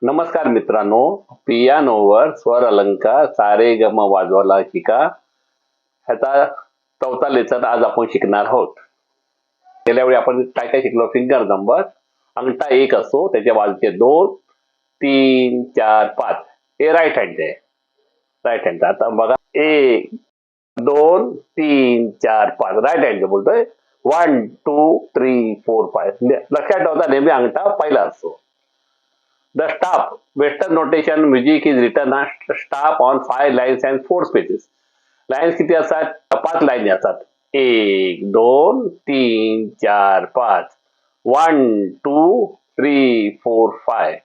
नमस्कार मित्रांनो, पियानोवर स्वर अलंकार सारे गम वाजवायला शिका ह्याचा चौथा लेसन आज आपण शिकणार आहोत. गेल्या वेळी आपण काय काय शिकलो? फिंगर नंबर, अंगठा एक असतो, त्याच्या बाजूचे 2, 3, 4, 5 हे राईट हँड आहे. Right hand. आता बघा 1, 2, 3, 4, 5 राईट हँड बोलतोय. 1, 2, 3, 4, 5 लक्षात ठेवता नेहमी अंगठा पहिला असतो. The staff, Western notation music is written as staff on 5 lines and 4 spaces. Lines किती असतात? 5 लाईन असतात. 1, 2, 3, 4, 5. 1, 2, 3, 4, 5.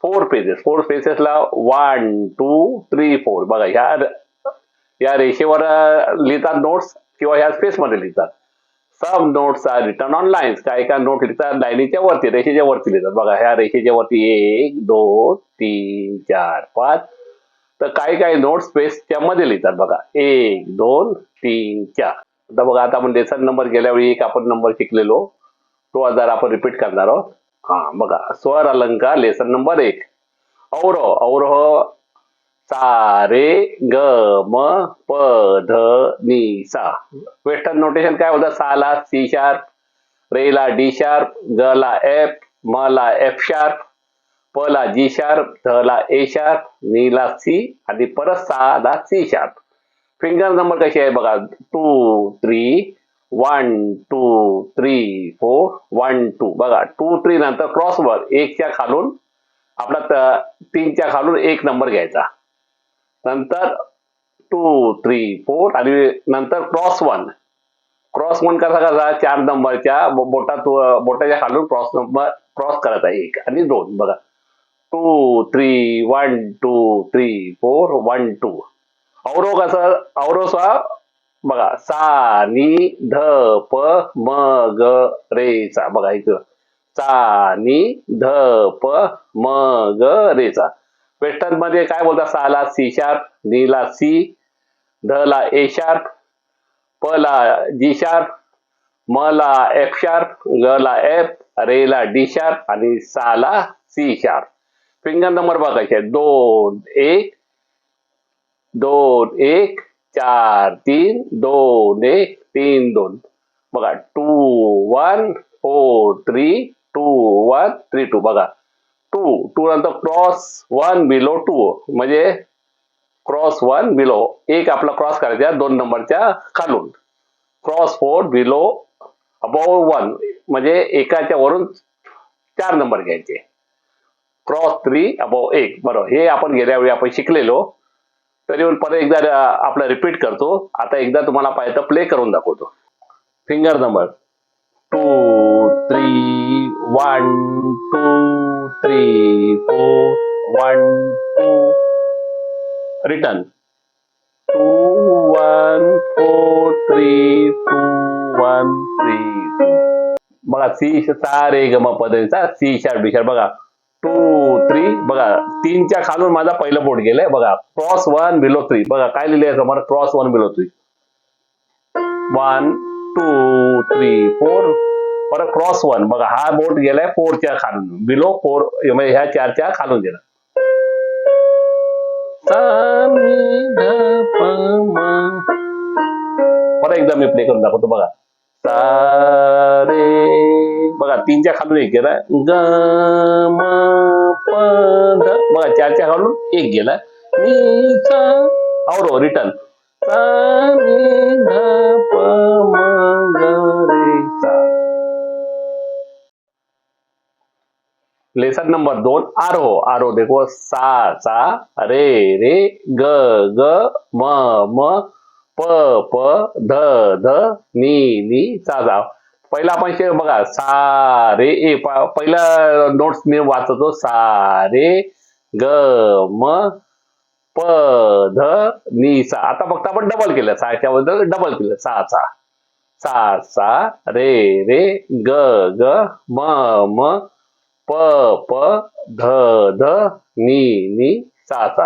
4 पेजेस. 4 स्पेसेसला 1, 2, 3, 4. बघा या रेषेवर लिहितात नोट्स किंवा ह्या स्पेस मध्ये लिहितात. Some notes are return on lines. काय काय नोट लिहितात लाईनीच्या वरती, रेषेच्या वरती लिहितात. बघा ह्या रेषेच्या वरती 1, 2, 3, 4, 5. तर काही काही नोट स्पेसच्या मध्ये लिहितात. बघा 1, 2, 3, 4. आता बघा, आता आपण लेसन नंबर गेल्या वेळी एक आपण नंबर शिकलेलो, तो आज आपण रिपीट करणार आहोत. बघा स्वर अलंकार लेसन नंबर 1. अवरोह. अवरोह सा रे ग म प ध नि सा. वेस्टर्न नोटेशन काय होतं? सा ला सी शार्प, रे ला डी शार्प, ग ला एफ, म ला एफ शार्प, प ला जी शार्प, ध ला ए शार्प, नी ला सी आणि परत सा ला सी शार्प. फिंगर नंबर कसे आहे बघा? 2, 3, 1, 2, 3, 4, 1, 2. बघा 2, 3 नंतर क्रॉसवर 1च्या खालून आपला 3च्या खालून 1 नंबर घ्यायचा. नंतर 2, 3, 4 आणि नंतर क्रॉस 1. क्रॉस 1 कसा 4 नंबरच्या बोटाच्या खालून क्रॉस करायचा 1 आणि 2. बघा 2, 3, 1, 2, 3, 4, 1, 2. अवरोह कसं? अवरोह बघा सा नी ध प म ग रे सा. बघा इथं सा नी ध प म ग रे सा. वेस्टर्न मध्ये काय बोलतात? सा ला सी शार्प, नी ला सी, ध ला ए शार्प, प ला जी शार्प, म ला एफ शार्प, ग ला एफ, रे ला डी शार्प आणि सा ला सी शार्प. फिंगर नंबर बघायचे 2, 1, 2, 1, 4, 3, 2, 1, 3, 2. बघा 2, 1, 4, 3, 2, 1, 3, 2. बघा 2 नंतर क्रॉस 1 बिलो 2 म्हणजे क्रॉस 1 बिलो 1 आपला क्रॉस करायचा 2 नंबरच्या खालून. क्रॉस 4 बिलो अबोव 1 म्हणजे एकाच्या वरून 4 नंबर घ्यायचे. Cross 3 above 1. बरोबर, हे आपण गेल्या वेळी आपण शिकलेलो. तरी परत एकदा आपलं रिपीट करतो. आता एकदा तुम्हाला पाहिजे तर प्ले करून दाखवतो. Finger number 2, 3, 1, 2, 3, 4, 1, 2. रिटर्न 2, 1, 4, 3, 2, 1, 3, 2. बघा सी सा रे ग म पदचा सी शार्प डी शार्प. बघा 2, 3. बघा 3च्या खालून माझा पहिलं बोट गेलंय. बघा क्रॉस 1 बिलो 3. बघा काय लिहिलंय समोर? Cross 1 below 3. 1, 2, 3, 4. परत क्रॉस 1. बघा हा बोट गेलाय 4च्या खालून बिलो 4 म्हणजे ह्या 4च्या खालून गेला. परत एकदा मी प्ले करून दाखवतो. बघा सा रे. बघा 3च्या खालून 1 गेला. ग म प ध. बघा 4च्या खालून 1 गेला. नी सा. अवरोह रिटर्न सा नी ध प म ग रे सा. लेसन नंबर 2 आरोह. आरोह देखो सा सा, रे रे, ग ग, म म, प प, ध ध, नी नी, सा सा. पहिला आपण बघा सा रे ए. पहिला नोट्स मी वाचतो. सा रे ग म प ध नि सा. आता फक्त आपण डबल केलं. साच्या बद्दल डबल केलं. सा सा सा सा, रे रे, ग ग, म म, प प, ध ध, नि नि, सा सा.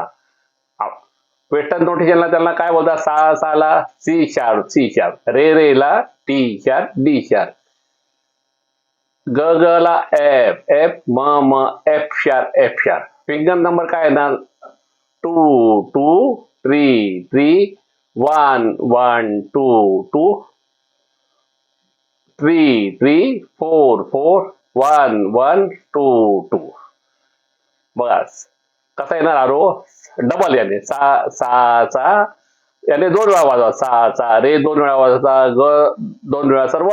वेस्टर्न नोटेशनला त्यांना काय बोलतात? सा सा ला सी शार्प सी शार्प, रे रे ला टी शार्प डी शार्प, ग ग ला एफ एफ म म एफ शार एफ शार. फिंगर नंबर काय येणार? 2 2 3 3 1 1 2 2 3 3 4 4 1 1 2 2. बघा कसा येणार आरो? डबल याने सा सा सा याने 2 वेळा वाजवा. सा सा रे 2 वेळा वाजवायचा, ग 2 वेळा. सर्व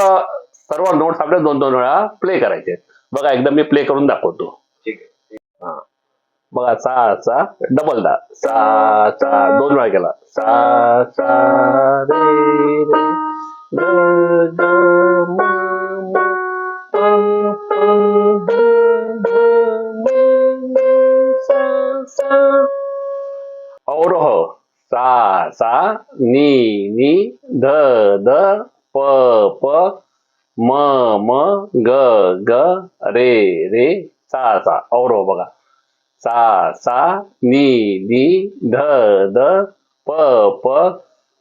सर्व नोट्स आपल्या 2 वेळा प्ले करायचे. बघा एकदा मी प्ले करून दाखवतो. ठीक आहे. हा. बघा सा सा डबल दा सा सा 2 वेळा केला. सा सा रे रे ग ग म म प प ध ध नि नि सा सा. अवरोह सा सा नी नी ध ध प प म म ग ग रे रे सा सा. अवरोह बघा सा सा नी नी ध ध प प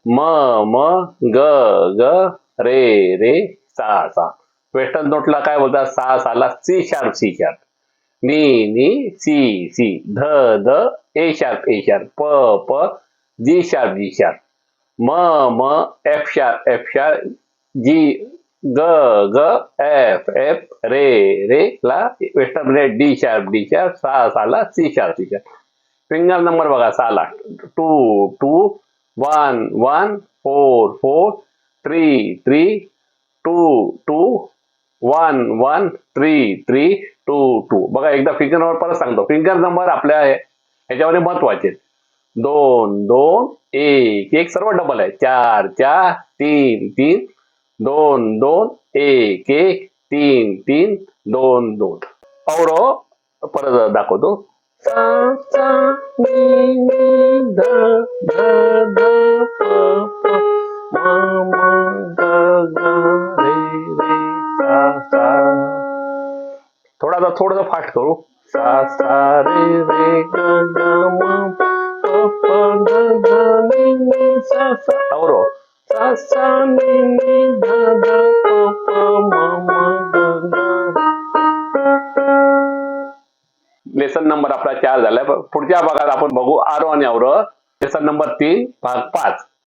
म म ग ग रे रे सा सा. वेस्टर्न नोटला काय बोलतात? सा साला सी शार्प सी शार्प, नी नी सी सी, ध ध ए शार्प ए शार्प, प प जी शार्प जी शार्प, म म एफ शार्प एफ शार्प, जी ग ग एफ एफ, रे रे ला वेस्टर्न मध्ये डी शार्प, सा साला C sharp C sharp. Finger number बघा साला 2 2 1 1 4 4 3 3 2 2 1 1 3 3 2 2. बघा एकदा फिंगर नंबर परत सांगतो. फिंगर नंबर आपल्या ह्याच्यामध्ये महत्वाचे 2 2 1 1 सर्व डबल आहे. 4 4 3 3 2 2 1 1 3 3 2 2. औरो परत दाखवतो. सा सा नी नी ध ध ध प प म म ग ग रे रे सा सा. थोडंसं फास्ट करू. सा सा रे रे ग ग म प प ध ध नि नि सा सा. औरो सा सा नी नी ध ध प प म म ग ग. लेसन नंबर आपला 4 झालाय. पुढच्या भागात आपण बघू आरो आणि अवरोह. लेसन नंबर 3 भाग 5